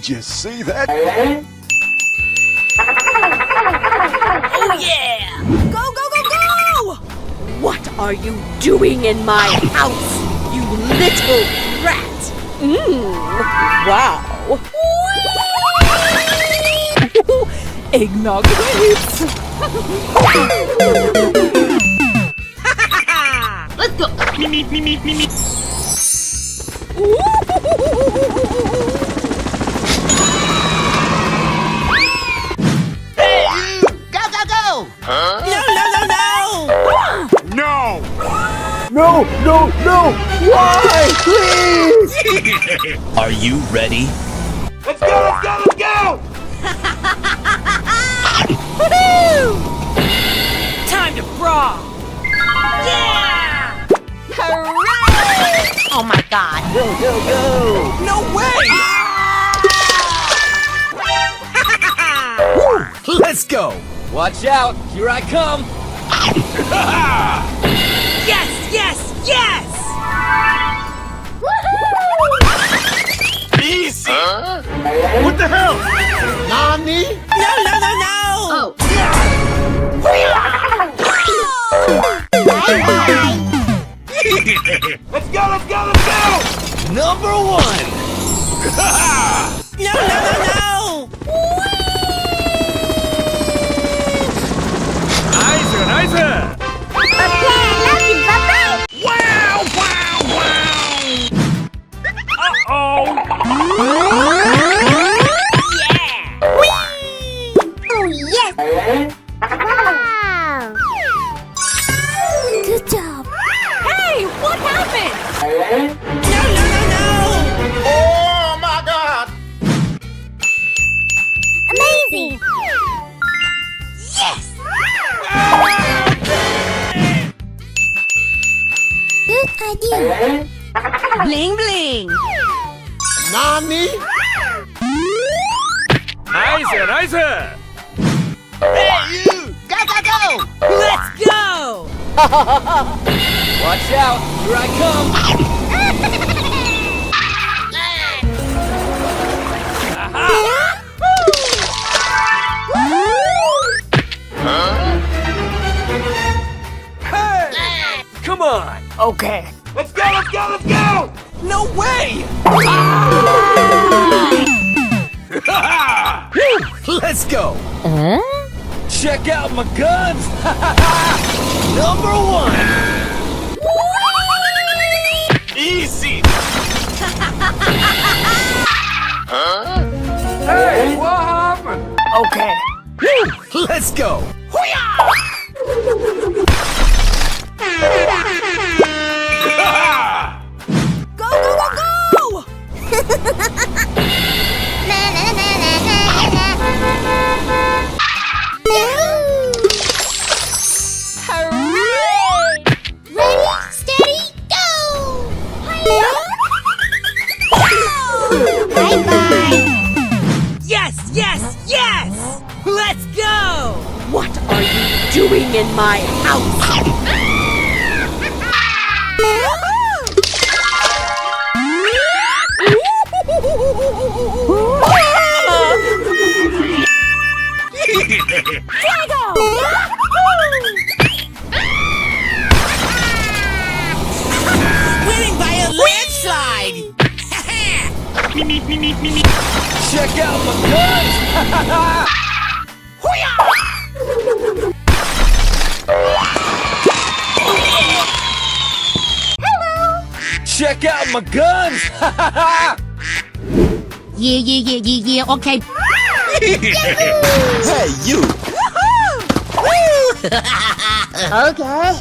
Did you see that? Oh yeah! Go, go, go, go! What are you doing in my house, you little rat? Wow! Eggnog waves! Let's go! Me. No! Why? Please! Are you ready? Let's go! Time to brawl! Yeah! Hooray! Oh my god! Go! No way! Let's go! Watch out! Here I come! Yes! Easy! What the hell? Nani? No! Oh! Let's go! Number one! No! Nice! Wow! Uh-oh! Wow! Good job! Hey! What happened? No! Oh my God! Amazing! Yes! Good idea! Bling bling! Nani? Nice! Hey, you! Go! Let's go! Watch out! Here I come! Hey! Come on! Okay. Let's go! No way! Let's go! Check out my guns! Number one! Easy! Hey, what happened? Okay. Let's go! Go! Hooray! Ready, steady, go! Bye-bye! Yes! Let's go! What are you doing in my house? Winning by a landslide! Check out my guns! Check out my guns! Yeah, okay. Hey, you! Okay.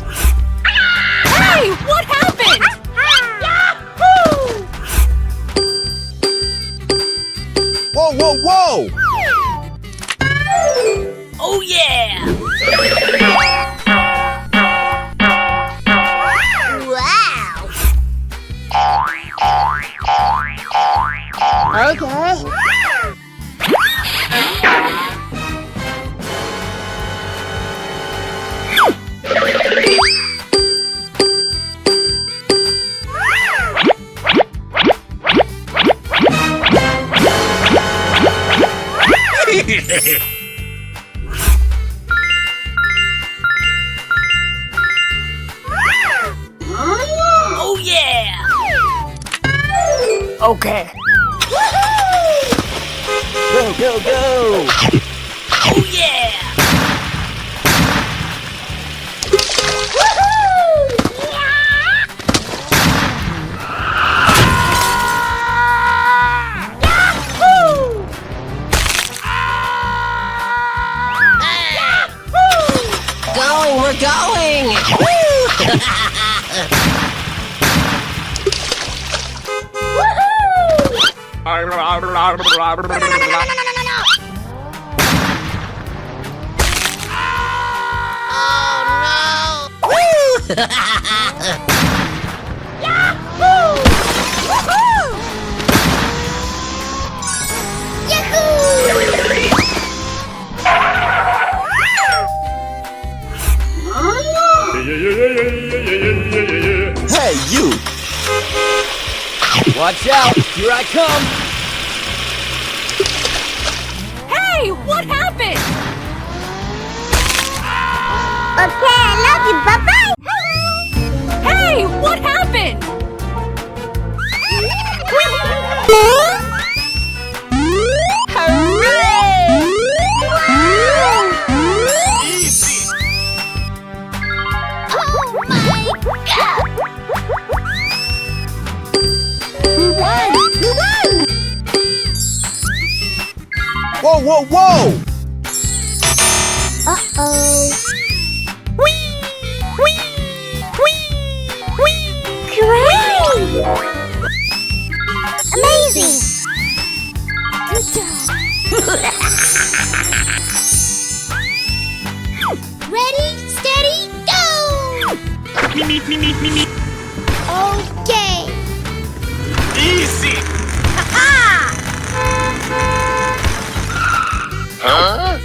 Hey, what happened? Whoa! Oh yeah! Wow! Okay. Okay. Go, go, go! Oh yeah! Going, we're going! Oh no! Hey, you! Watch out! Here I come! Hey, what happened? Okay, I love you. Bye-bye. Hey, what happened? Easy. Oh my god! We won! Whoa, whoa, whoa! Uh-oh. Great! Amazing! Good job! Ready, steady, go! Okay! Easy. Huh?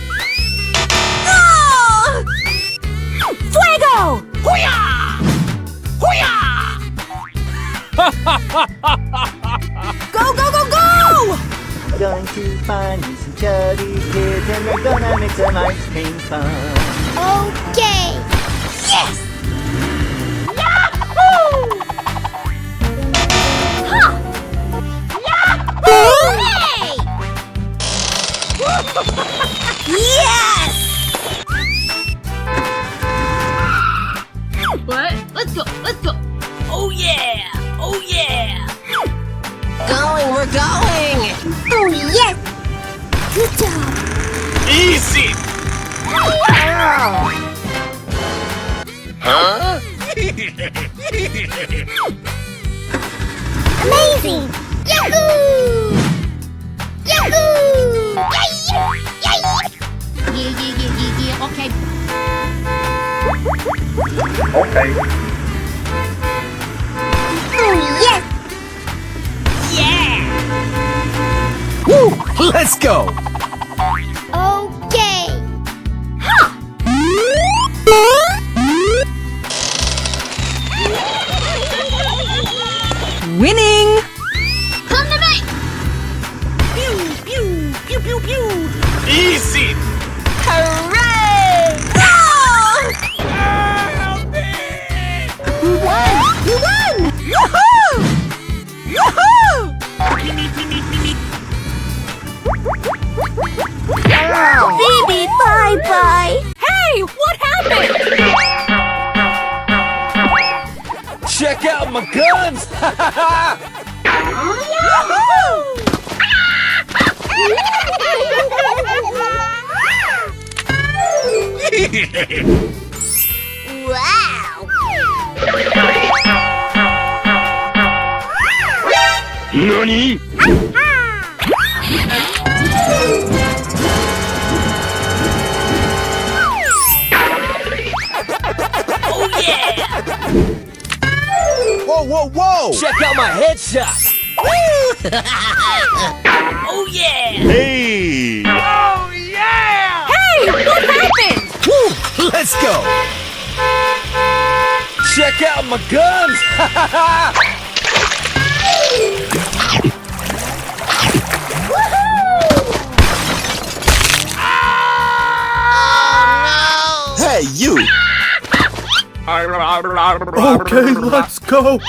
Fuego! Go, go, go, go! Going to find you some chubby kids and we're gonna make some ice cream fun. Okay! Yes! Hey! Yes! What? Let's go, let's go! Oh yeah! Oh yeah! Going, we're going! Oh yes! Good job! Easy. Huh? Amazing! Yahoo! Yahoo! Yay! Yay! Yeah, okay. Okay. Oh yes! Yeah! Woo! Let's go! Okay! Winning! Come to me! Pew, pew, pew, pew, pew! Easy. Hooray! We won! We won! Yahoo! Yahoo! Baby, bye-bye! Hey, what happened? Check out my guns! Wow! Nani? Oh yeah! Whoa, whoa, whoa! Check out my headshot! Oh yeah! Hey! Oh yeah! Hey, what happened? Woo! Let's go! Check out my guns! Hey, you! Okay, let's go!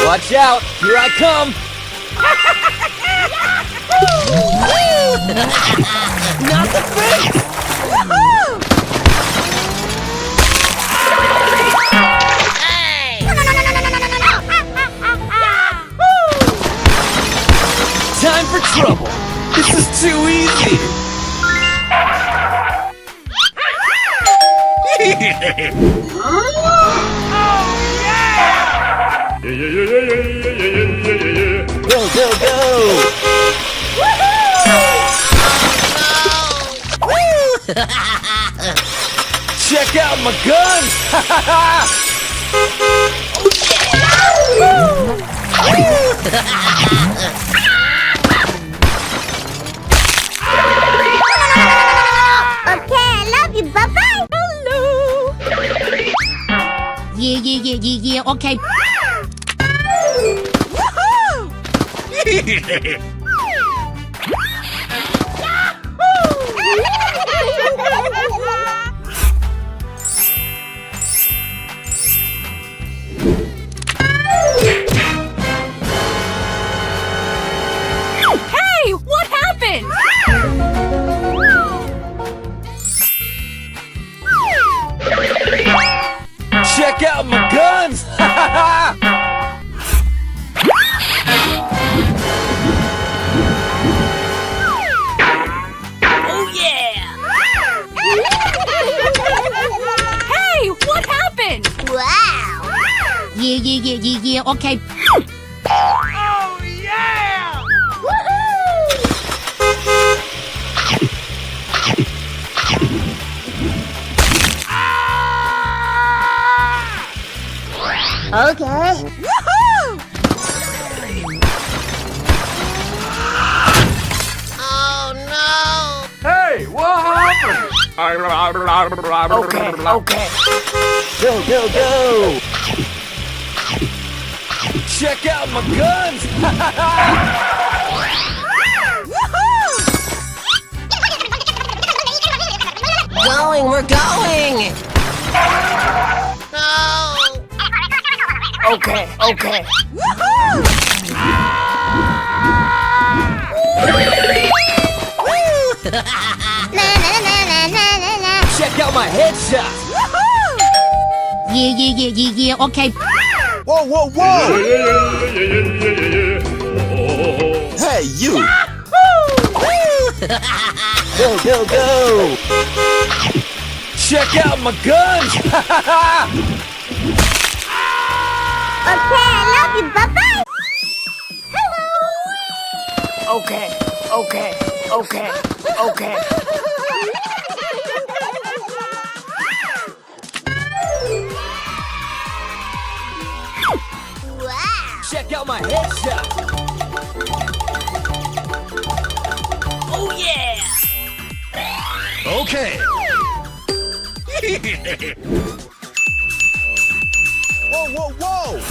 Watch out! Here I come! Not the face! Time for trouble! This is too easy! Go, go, go! Check out my guns! Okay, I love you. Bye-bye. Hello. Yeah. Okay. Hey, what happened? Check out my guns! Oh yeah! Hey, what happened? Wow. Yeah. Okay. Oh yeah! Okay. Woohoo! Hey, what happened? Okay. Go, go, go! Check out my guns! Going. We're going. Okay. Check out my headshot! Yeah. Okay. Whoa, whoa, whoa! Hey, you! Go, go, go! Check out my guns! Okay, I love you. Bye-bye. Okay. Wow. Check out my headshot! Oh yeah! Okay! Whoa, whoa, whoa!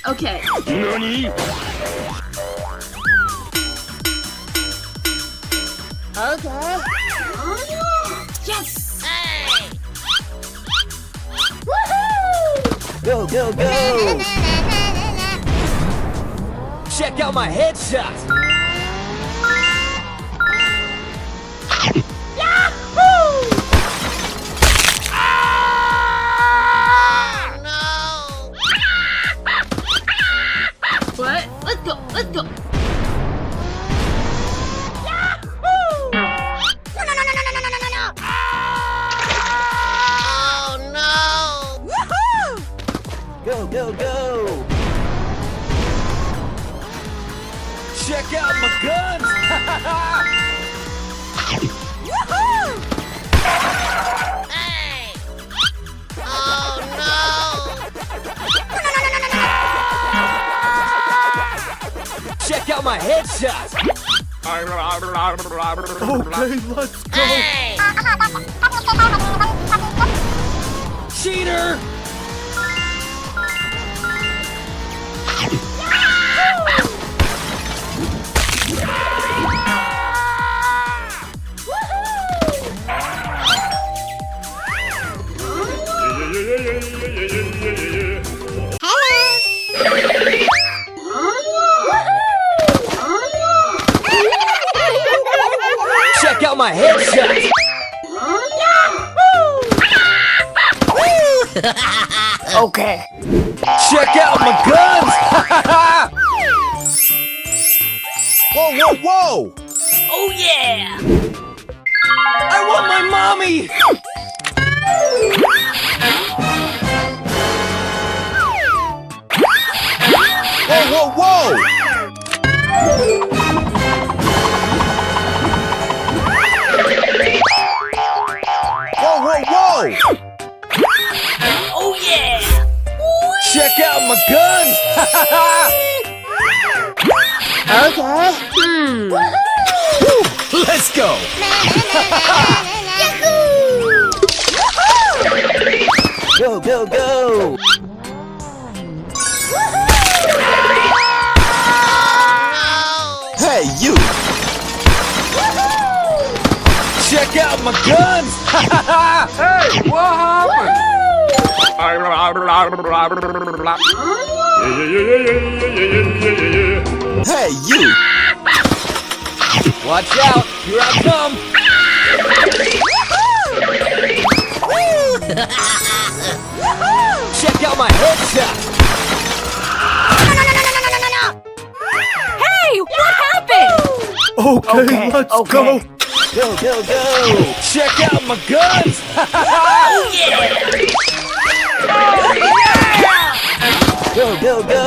Okay. NANI? Okay. Yes! Go, go, go! Check out my headshot! What? Let's go. Go, go, go! Check out my guns! Check out my headshot! Okay, let's go. Cheater! Okay. Check out my guns! Whoa, whoa, whoa! Oh yeah! I want my mommy! Whoa, whoa, whoa! Whoa, whoa, whoa! Oh yeah! Check out my guns! Okay. Let's go! Go, go, go! Hey, you! Check out my guns! Hey, what happened? Hey, you! Watch out! Here I come! Check out my headshot! Hey, what happened? Okay, let's go. Go, go, go! Check out my guns! Oh yeah! Go, go, go!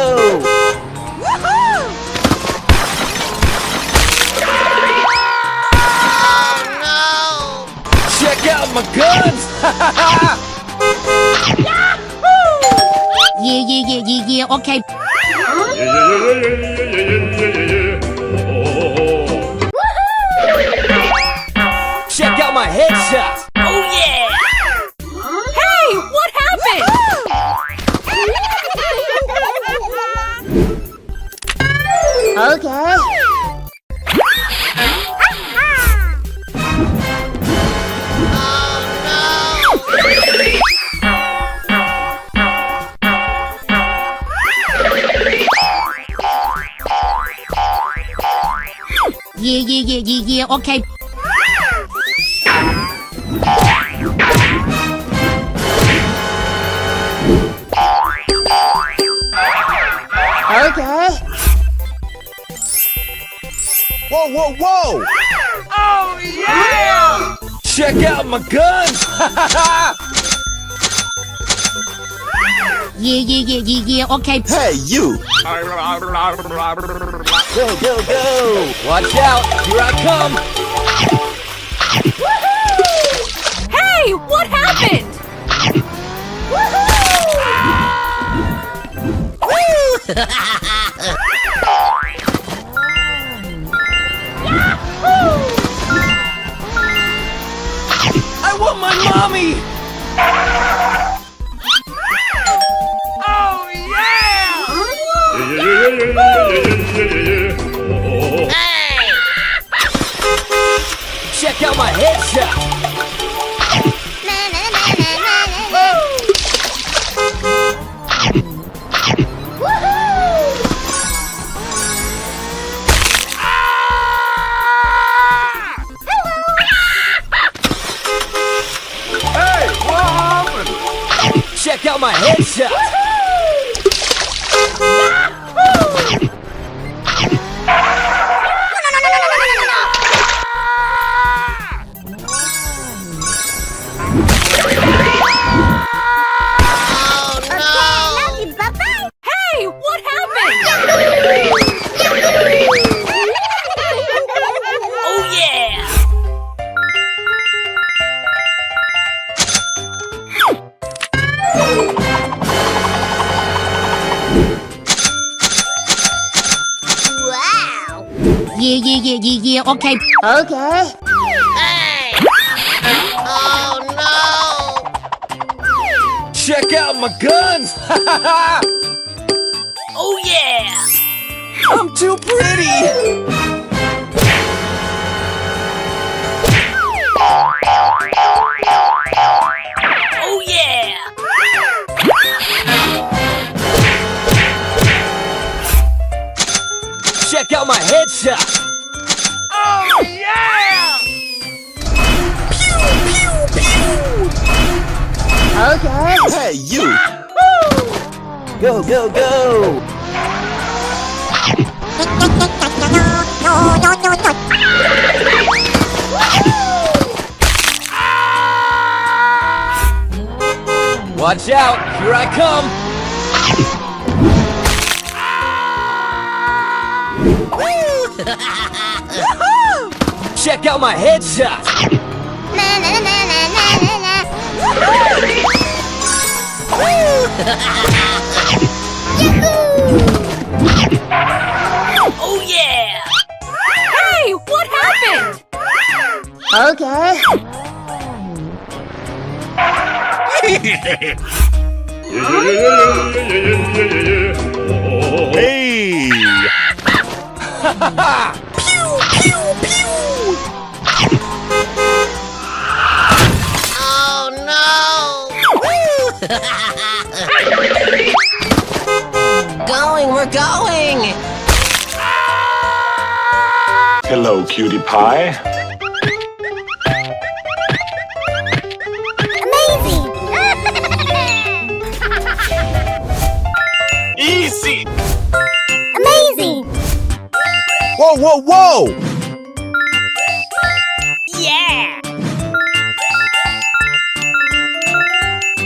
Check out my guns! Yeah, okay. Check out my headshot! Oh yeah! Hey, what happened? Okay. Yeah, okay. Okay. Whoa, whoa, whoa! Oh, yeah! Check out my guns! Yeah, okay. Hey, you! Go, go, go! Watch out! Here I come! Hey, what happened? I want my mommy! Oh, yeah! Check out my headshot! Hey, what happened? Check out my headshot! Okay, love you. Bye-bye. Hey, what happened? Oh yeah! Wow. Yeah, okay. Okay. Check out my guns! Oh yeah! I'm too pretty! Oh yeah! Check out my headshot! Oh, yeah! Okay. Hey, Hey, you! Go, go, go! Watch out! Here I come! Check out my headshot! Na na na na na na na. Oh yeah! Hey, what happened? Okay. Hey! Oh no! We're going! Hello, cutie pie. Amazing! Easy! Amazing! Whoa, whoa, whoa! Yeah!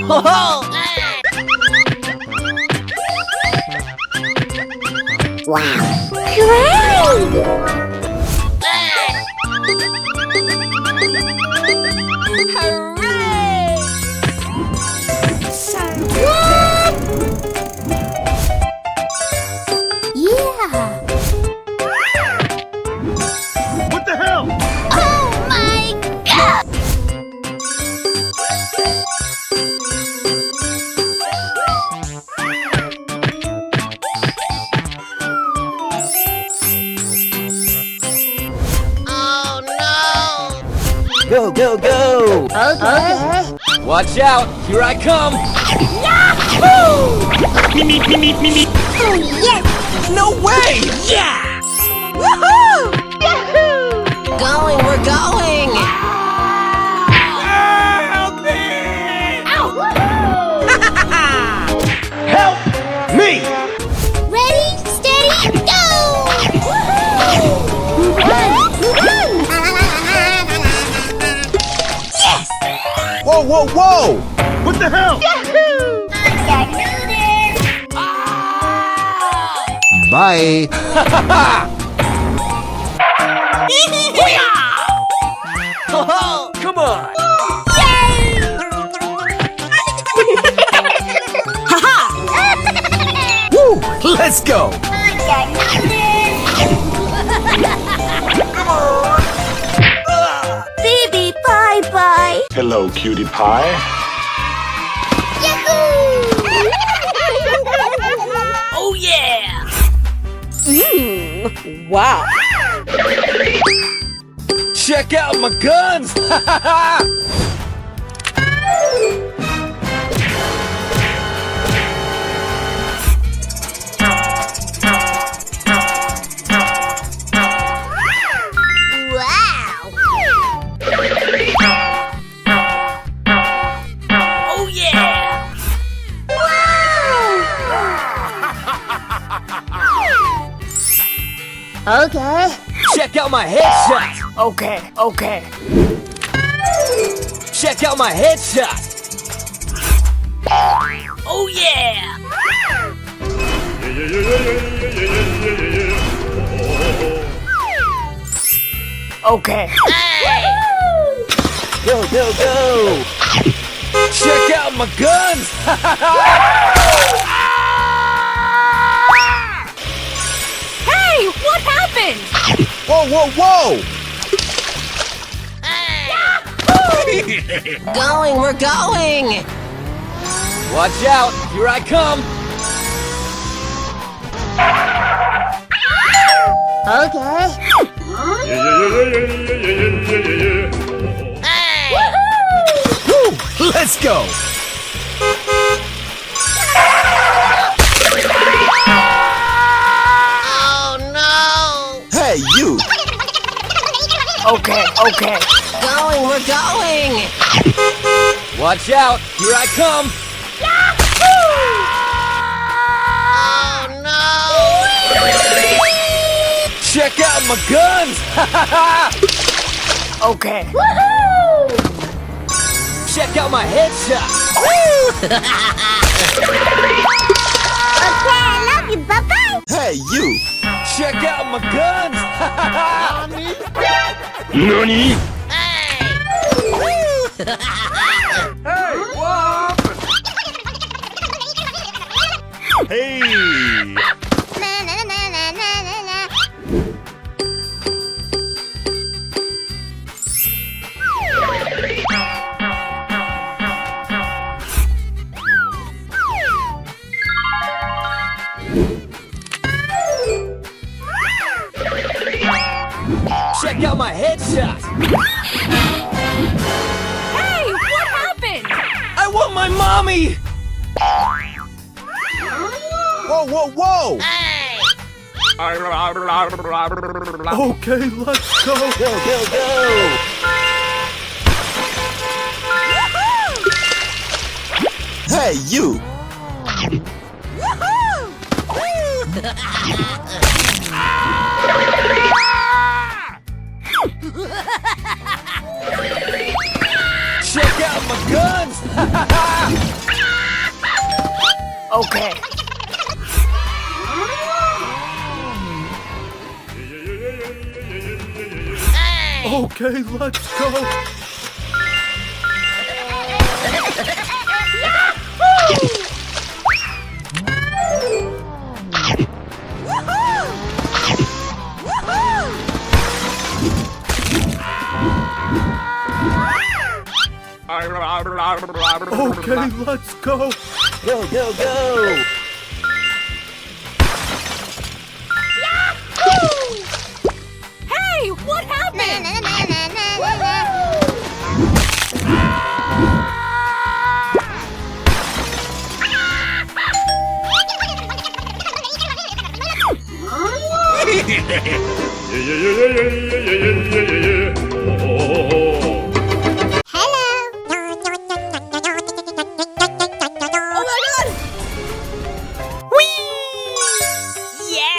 Ho ho! Wow! Great! Yeah! What the hell? Oh my god! Go, go, go! Okay. Watch out! Here I come! Oh yes! No way! Yeah! Woohoo! Yahoo! Going, we're going! Help me! Help me! Ready, steady, go! Run! Run! Yes! Whoa, whoa, whoa! What the hell? Yahoo! I can do this! Bye! Oh, come on! Woo! Let's go! Baby, bye-bye! Hello, cutie pie. Oh yeah! Wow! Check out my guns! Wow! Oh yeah! Okay. Check out my headshot! Okay, okay. Check out my headshot! Oh yeah! Okay. Go, go, go! Check out my guns! Hey, what happened? Whoa, whoa, whoa! Going, we're going! Watch out! Here I come! Okay. Woo! Let's go! Oh no! Hey, you! Okay, okay. Watch out! Here I come! Check out my guns! Okay. Check out my headshots! Okay, I love you. Bye-bye. Hey, you! Check out my guns! NANI? Hey! Na, na, na, na, na, na, na. Check out my headshots! Hey, what happened? I want my mommy! Whoa, whoa, whoa! Okay, let's go. Go, go, go! Hey, you! Check out my guns! Okay. Okay, let's go. Okay, let's go. Go, go, go! Hey, what Na, happened? na, na, na, na, na, na.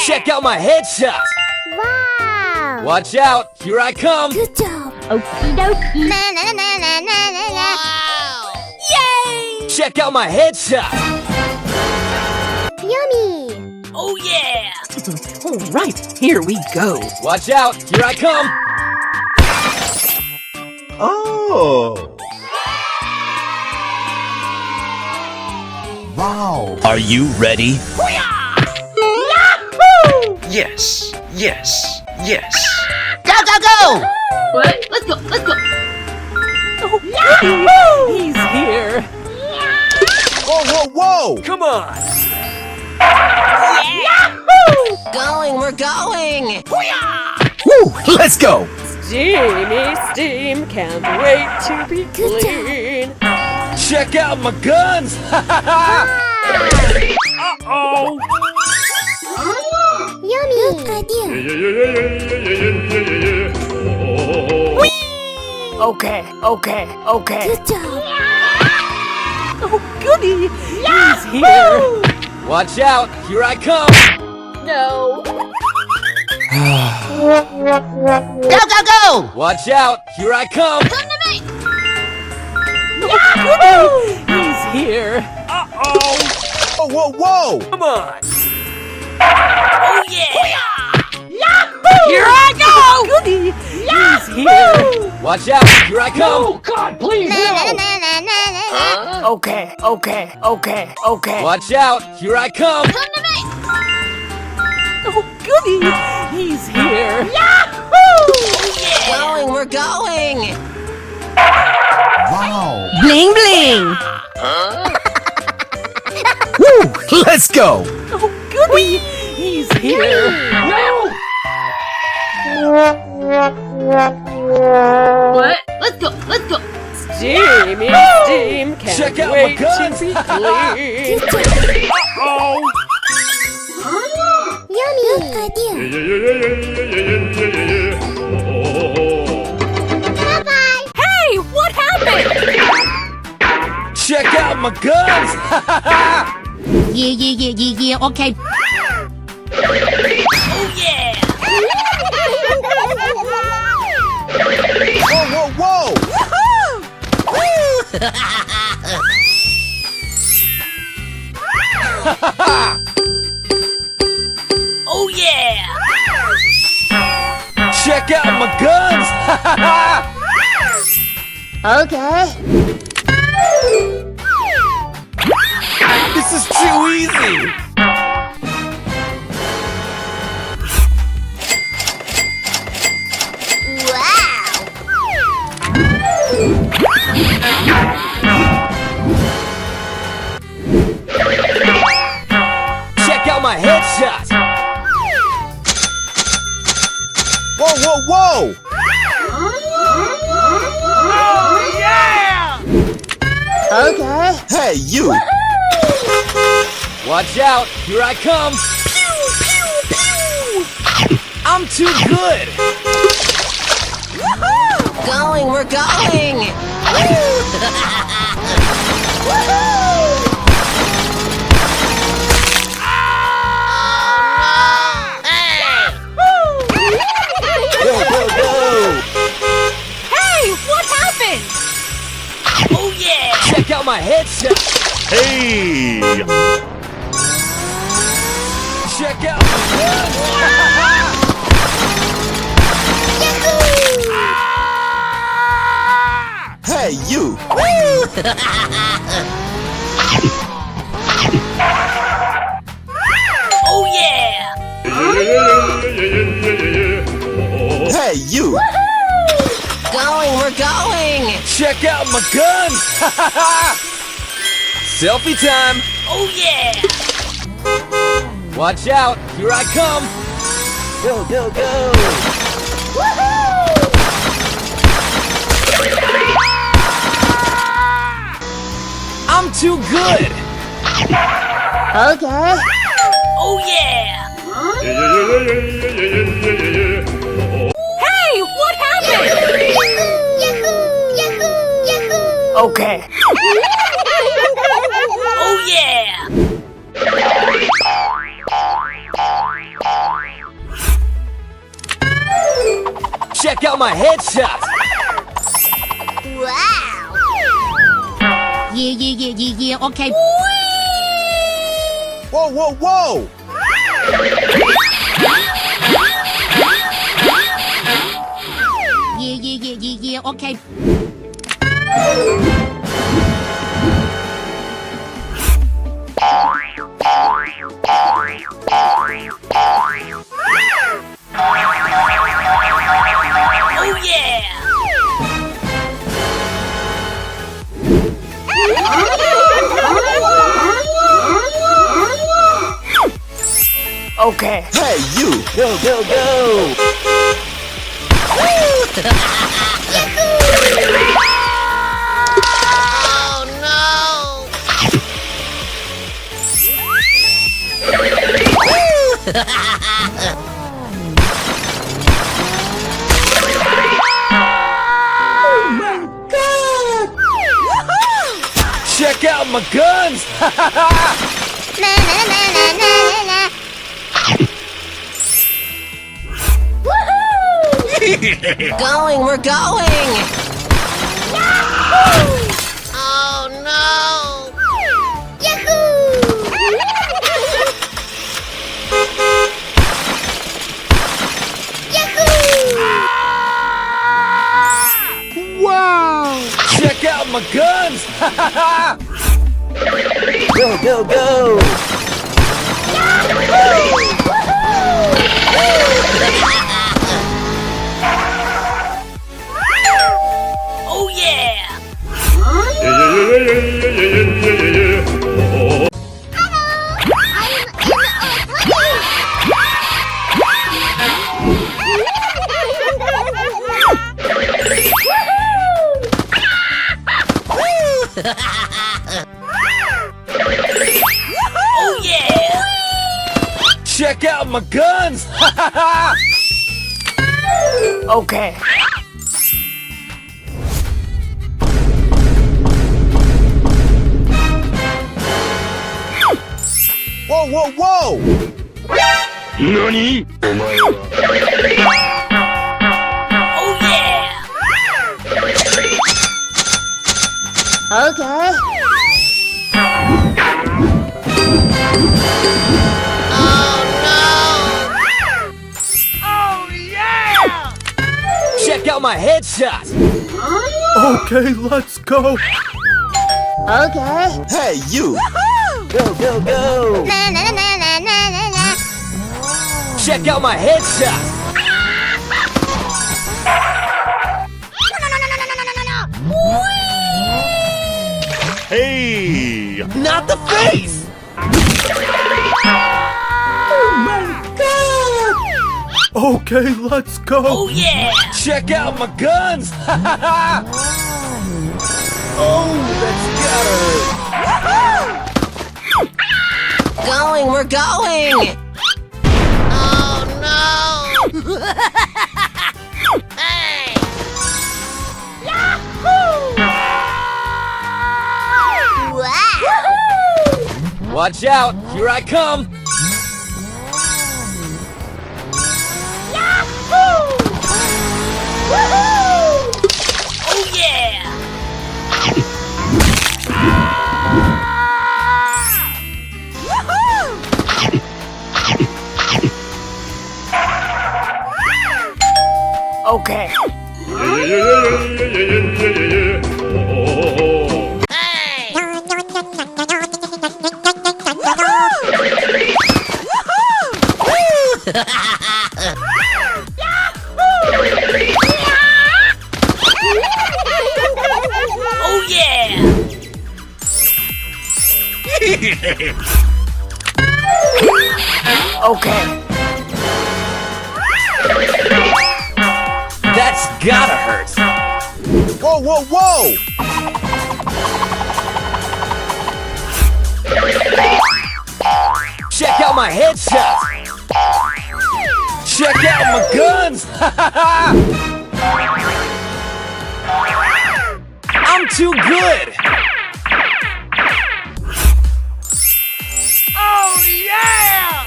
Check out my headshots! Wow. Watch out, here I come! Good job. Okie dokie. Na, na, na, na, na, na, na. Yay! Check out my headshots! Yummy. Oh yeah! All right, here we go. Watch out, here I come! Oh! Wow! Are you ready? Yes, yes, yes. Go, go, go. What? Let's go, let's go! He's here. Whoa, whoa, whoa! Come on! Going, we're going. Woo! Let's go! Steamy steam, can't wait to be clean. Check out my guns! Uh-oh. Yummy. Good idea. Okay, okay, okay. Good job. Oh goody! He's here! Watch out, here I come! No! Go, go, go. Watch out, here I come! He's here! Uh-oh. Whoa, whoa, whoa! Come on! Oh yeah! Here I go! Goody! He's here! Watch out, here I come! Na, na, na, na, na, na. Okay, okay, okay, okay. Watch out, here I come! Oh goody! He's here! Going, we're going. Wow! Bling bling. Woo! Let's go! Oh goody! He's here! What? Let's go, let's go. Steamy steam, can't Check out my wait to guns. be clean. Uh-oh. Yummy. Good idea. Bye-bye. Hey, what happened? Check out my guns! Yeah, okay. Oh yeah! Whoa, whoa, Oh yeah! Check out my guns! Okay. This is too easy! Check out my headshot! whoa, whoa, whoa! Okay. Hey, you! Watch out! Here I come! I'm too good! Going, we're going! Go, go, go! Hey, what happened? Oh yeah! Check out my headshot! Hey! Check out my guns! Hey, you! Oh yeah! Hey, you! Going, we're going! Check out my guns! Selfie time! Oh yeah! Watch out! Here I come! Go, go, go! I'm too good! Okay. Oh yeah! Hey, what happened? Okay. Oh yeah! Check out my headshot! Wow. Yeah, okay. Whoa, whoa, whoa! Yeah, okay. Oh yeah! Okay. Hey, you! Go, go, go! Oh no! Check out my guns! Na na na na na na. Going, we're going! Oh no! Check out my guns! Go, go, go! Oh yeah! Oh yeah! Check out my guns! Okay. Whoa, whoa, whoa! NANI?! Oh yeah! Okay. Check out my headshot. Okay, let's go. Okay. Hey, you! Go, go, go! Na na na na na na na. Check out my headshot. Hey! Not the face. Okay, let's go. Oh yeah! Check out my guns. Oh, that's gotta hurt. Going, we're going! Oh no! Hey! Wow. Watch out, here I come. Oh yeah! Okay. Hey! Oh yeah! Okay. That's gotta hurt. Whoa, whoa, whoa! Check out my headshot. Check out my guns. I'm too good. Oh yeah!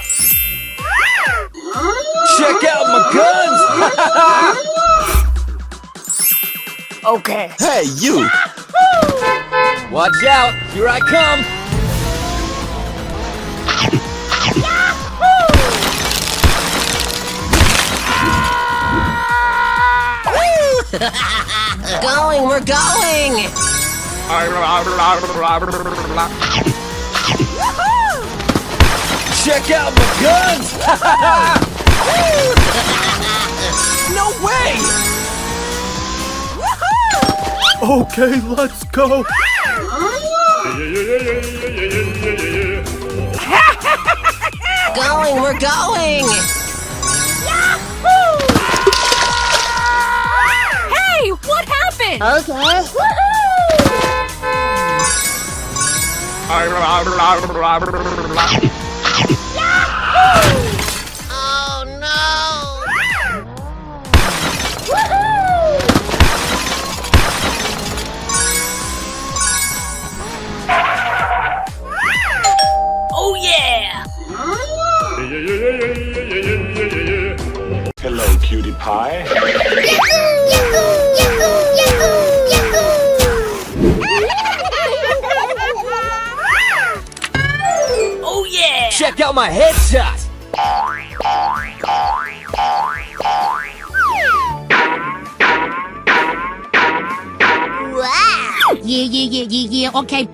Check out my guns. Okay. Hey, you! Watch out, here I come. Going, we're going! Check out my guns. No way. Okay, let's go. Going, we're going! Hey, what happened? Okay. Oh no! Oh yeah! Hello, cutie pie. Oh yeah! Check out my headshot. Wow. Yeah, okay.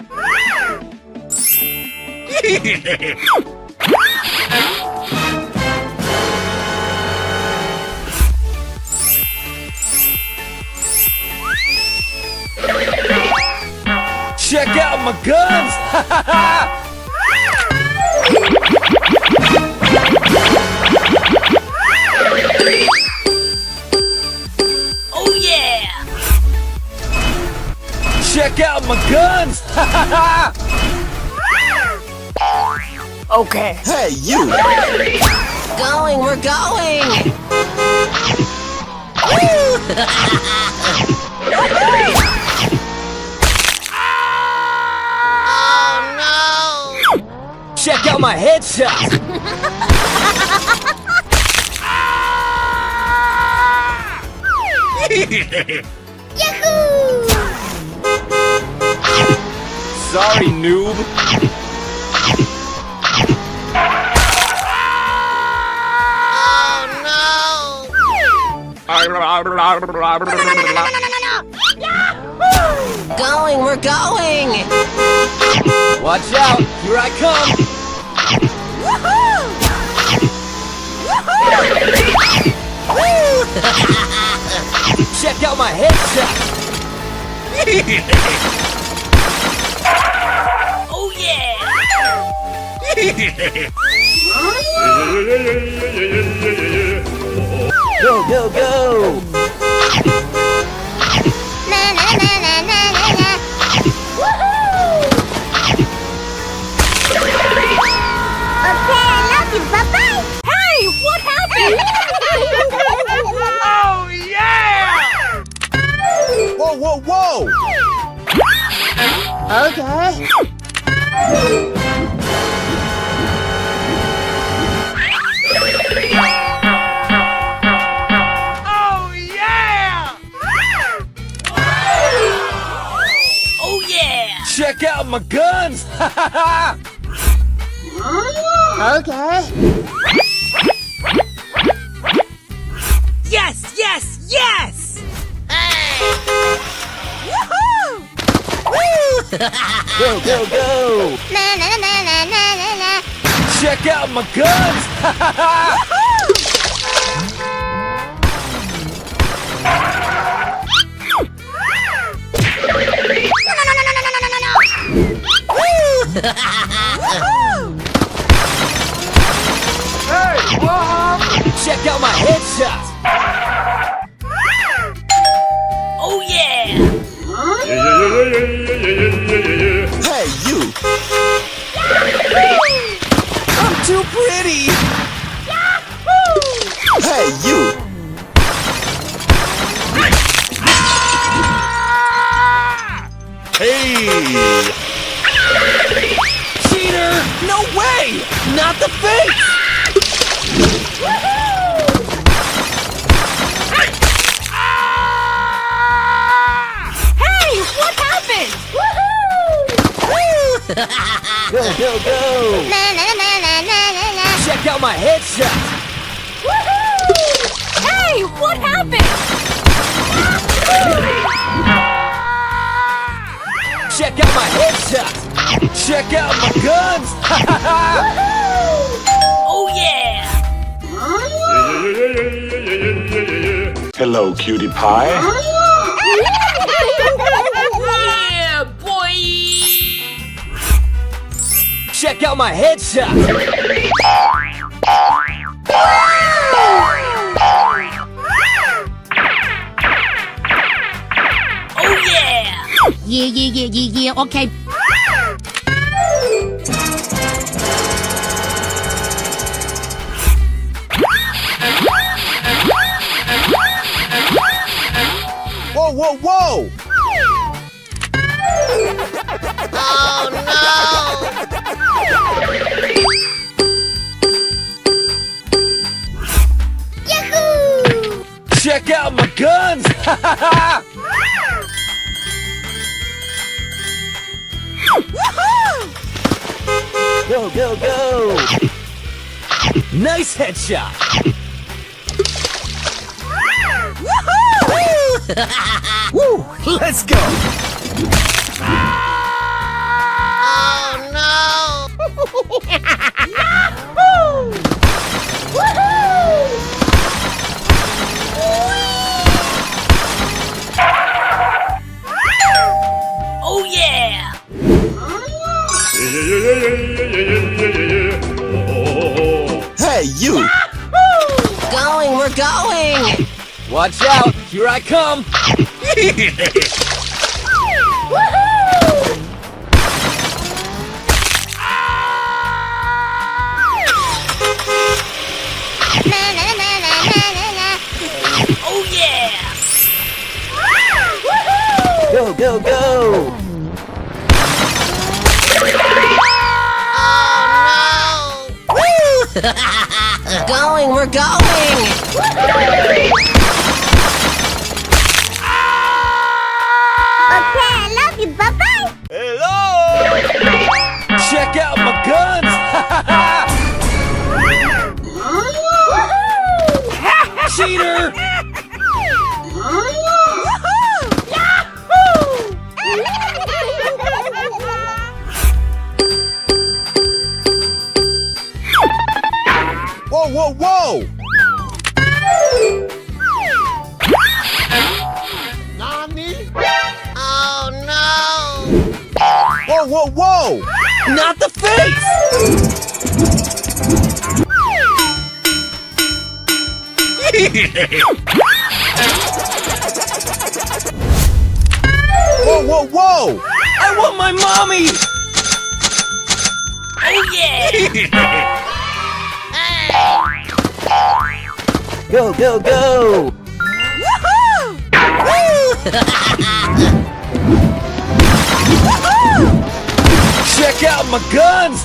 Check out my guns. Oh yeah! Check out my guns. Okay. Hey, you! Going, we're going! Oh no! Check out my headshot. Sorry, noob. Going, we're going! Watch out, here I come. Check out my headshot. Oh yeah! Go, go, go! Na na na na na na na. Woohoo! Okay, I love you. Bye bye. Hey, what happened? Whoa, whoa, whoa! Okay. Oh yeah! Check out my guns. Okay. Yes, yes, yes! Go, go, go! Na na na na na na na. Check out my guns. Check out my headshot. Oh yeah! Hey, you! I'm too pretty. Hey, you! Hey! Cheater! No way! Not the face! Hey, what happened? Go, go, go! Na na na na na na na. Check out my headshot. Hey, what happened? Check out my headshot. Check out my guns. Oh yeah! Hello, cutie pie. Yeah, boy! Check out my headshot. Oh yeah! Yeah, okay. Whoa, whoa, whoa! Yahoo! Check out my guns. Go, go, go! Nice headshot. Woo! Let's go! Oh yeah! Hey, you! Going, we're going! Watch out, here I come. Na na na na na na na. Oh yeah! Go, go, go! Going, we're going! Okay, I love you. Bye bye. Hello! Check out my guns! Cheater! Whoa, whoa, whoa! Nani? Oh no! Whoa, whoa, whoa! Not the face! Whoa, whoa, whoa! I want my mommy! Go, go, go! Check out my guns!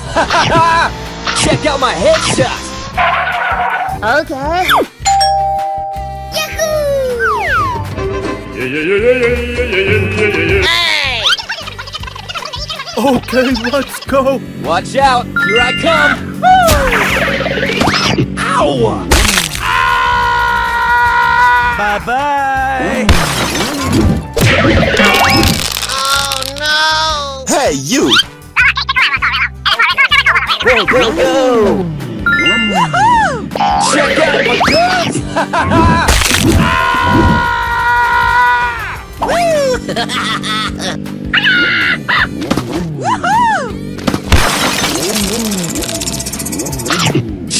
Check out my headshots! Okay. Hey! Okay, let's go. Watch out! Here I come! Ow! Bye-bye! Oh no! Hey, you! Go, go, go! Check out my guns!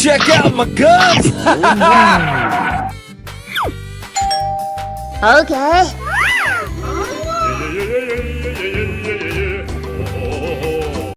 Check out my guns! Okay.